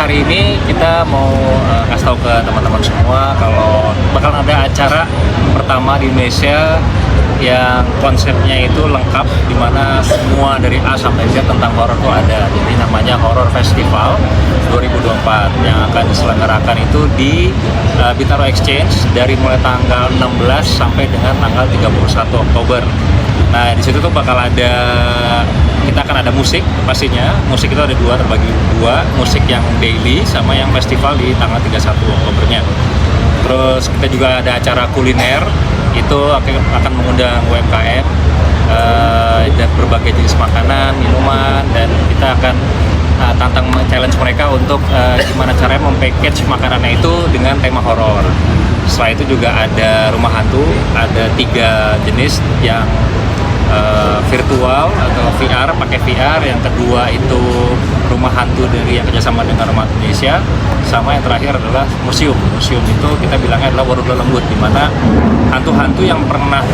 hari ini kita mau kasih tahu ke teman-teman semua kalau bakal ada acara pertama di Indonesia yang konsepnya itu lengkap, di mana semua dari A sampai Z tentang horor itu ada. Jadi namanya Horror Festival 2024 yang akan diselenggarakan itu di Bintaro Exchange dari mulai tanggal 16 sampai dengan tanggal 31 Oktober. Nah, di situ tuh bakal ada, kita akan ada musik pastinya. Musik itu ada terbagi dua, musik yang daily sama yang festival di tanggal 31 Oktobernya. Terus kita juga ada acara kuliner, itu akan mengundang UMKM dan berbagai jenis makanan, minuman, dan kita akan tantang challenge mereka untuk gimana caranya package makanannya itu dengan tema horor. Setelah itu juga ada rumah hantu, ada 3 jenis yang virtual atau VR, pakai VR. Yang kedua itu rumah hantu dari yang kerjasama dengan Rumah Indonesia, sama yang terakhir adalah museum. Museum itu kita bilangnya adalah Warung Lembut, di mana hantu-hantu yang pernah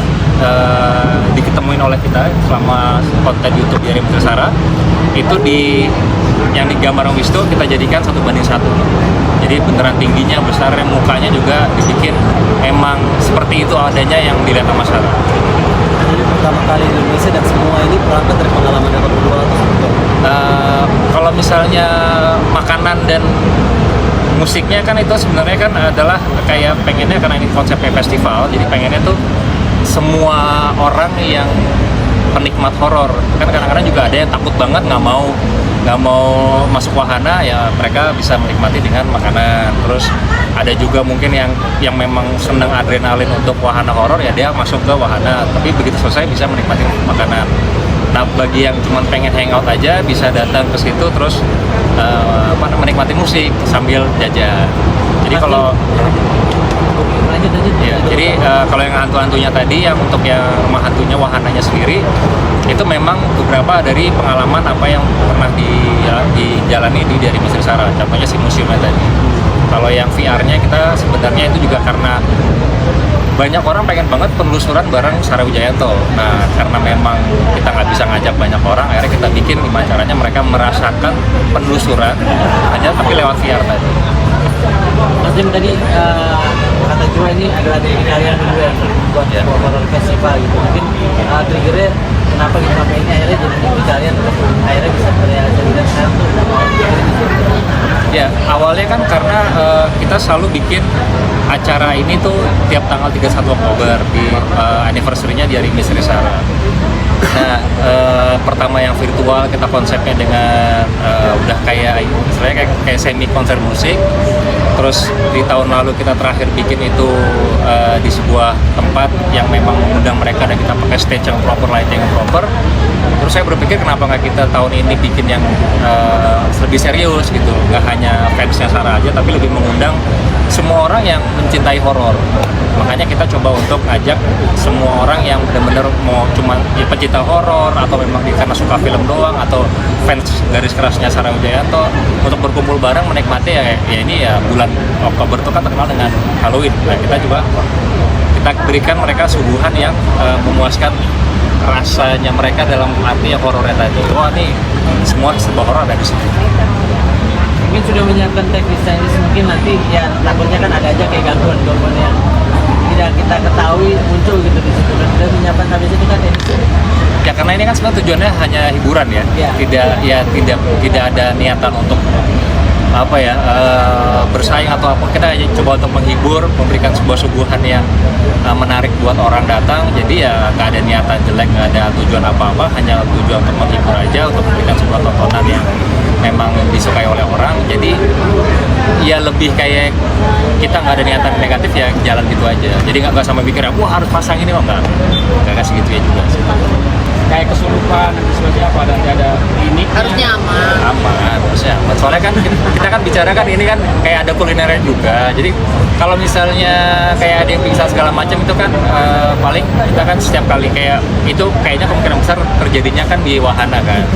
diketemuin oleh kita selama konten YouTube dari Mitrasara itu yang digambar Wisto kita jadikan 1:1. Jadi beneran tingginya, besarnya, mukanya juga dibikin emang seperti itu adanya yang dilihat sama masyarakat. Jadi pertama kali di Indonesia dan semua ini berangkat dari pengalaman yang berdua atau satu? Kalau misalnya makanan dan musiknya kan itu sebenarnya kan adalah kayak pengennya, karena ini konsepnya festival, jadi pengennya tuh semua orang yang penikmat horor, kan kadang-kadang juga ada yang takut banget nggak mau masuk wahana, ya mereka bisa menikmati dengan makanan. Terus ada juga mungkin yang memang senang adrenalin untuk wahana horor, ya dia masuk ke wahana, tapi begitu selesai bisa menikmati makanan. Nah, bagi yang cuma pengen hangout aja bisa datang ke situ terus menikmati musik sambil jajan. Jadi kalau lanjut. ya, jadi kalau yang hantu-hantunya tadi, yang untuk yang rumah hantunya, wahananya sendiri, itu memang beberapa dari pengalaman apa yang pernah dijalani dari Mitrasara. Contohnya si museumnya tadi. Kalau yang VR-nya kita sebenarnya itu juga karena banyak orang pengen banget penelusuran bareng Sarah Wijayanto. Nah, karena memang kita nggak bisa ngajak banyak orang, akhirnya kita bikin gimana caranya mereka merasakan penelusuran hanya tapi lewat VR tadi. Mas Dim, tadi kata Joe ini adalah dari kalian dulu yang buat horror festival gitu. Mungkin triggernya kenapa gitu sampai ini akhirnya jadi dari kalian akhirnya bisa berealisasi dan sekarang tuh. Ya, awalnya kan karena kita selalu bikin acara ini tuh tiap tanggal 31 Oktober di anniversary-nya dari Mitrasara. Nah, pertama yang virtual kita konsepnya dengan udah kayak semi konser musik. Terus di tahun lalu kita terakhir bikin itu di sebuah tempat yang memang mengundang mereka, dan kita pakai stage yang proper, lighting yang proper. Terus saya berpikir kenapa nggak kita tahun ini bikin yang lebih serius gitu, nggak hanya fansnya Sarah aja, tapi lebih mengundang semua orang yang mencintai horor. Makanya kita coba untuk ngajak semua orang yang benar-benar mau cuma ya, pecinta horor, atau memang karena suka film doang, atau fans garis kerasnya Sarah Wijayanto, untuk berkumpul bareng menikmati ya ini ya bulan Oktober itu kan terkenal dengan Halloween. Nah, kita berikan mereka suguhan yang memuaskan rasanya mereka dalam arti yang horornya tadi. Wah, nih semua serba horor ada di sini. Mungkin sudah menyiapkan teknis mungkin nanti ya takutnya kan ada aja kayak gangguan yang tidak kita ketahui muncul gitu di situ. Dan sudah menyiapkan habis itu kan teknis. Ya, karena ini kan sebenarnya tujuannya hanya hiburan ya. Tidak ada niatan untuk bersaing atau apa. Kita hanya coba untuk menghibur, memberikan sebuah suguhan yang menarik buat orang datang. Jadi ya nggak ada niatan jelek, nggak ada tujuan apa-apa, hanya tujuan untuk menghibur aja, untuk memberikan sebuah tontonan yang memang disukai oleh orang. Jadi ya lebih kayak kita nggak ada niatan negatif, ya jalan gitu aja. Jadi nggak sampai mikir wah harus pasang ini, nggak kasih gitu ya juga sih. Kayak kesurupan dan sebagainya, apa nanti ada klinik harusnya harusnya aman. Soalnya kan kita kan bicara kan ini kan kayak ada kulinernya juga. Jadi kalau misalnya kayak ada yang pingsan segala macam itu kan paling kita kan setiap kali kayak itu kayaknya kemungkinan besar terjadinya kan di wahana kan.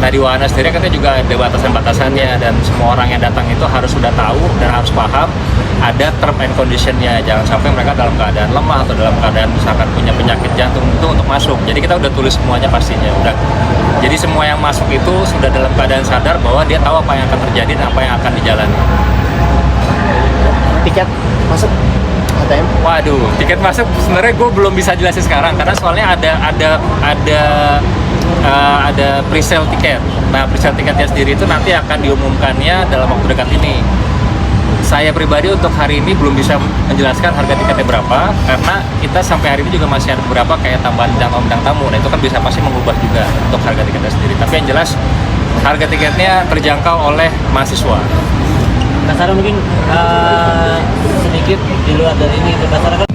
Nah, di wahana sendiri kan juga ada batasan-batasannya, dan semua orang yang datang itu harus sudah tahu dan harus paham ada term and conditionnya. Jangan sampai mereka dalam keadaan lemah atau dalam keadaan misalkan punya penyakit jantung itu untuk masuk. Jadi kita udah tulis semuanya pastinya udah. Jadi semua yang masuk itu sudah dalam keadaan sadar bahwa dia tahu apa yang akan terjadi dan apa yang akan dijalani. Tiket masuk ATM? Waduh, tiket masuk sebenarnya gue belum bisa jelasin sekarang karena soalnya ada pre-sale tiket. Nah, pre-sale tiketnya sendiri itu nanti akan diumumkannya dalam waktu dekat ini. Saya pribadi untuk hari ini belum bisa menjelaskan harga tiketnya berapa karena kita sampai hari ini juga masih ada beberapa kayak tambahan bidang tamu. Nah, itu kan bisa pasti mengubah juga untuk harga tiketnya sendiri. Tapi yang jelas harga tiketnya terjangkau oleh mahasiswa. Kasarnya mungkin sedikit di luar dari ini, masyarakat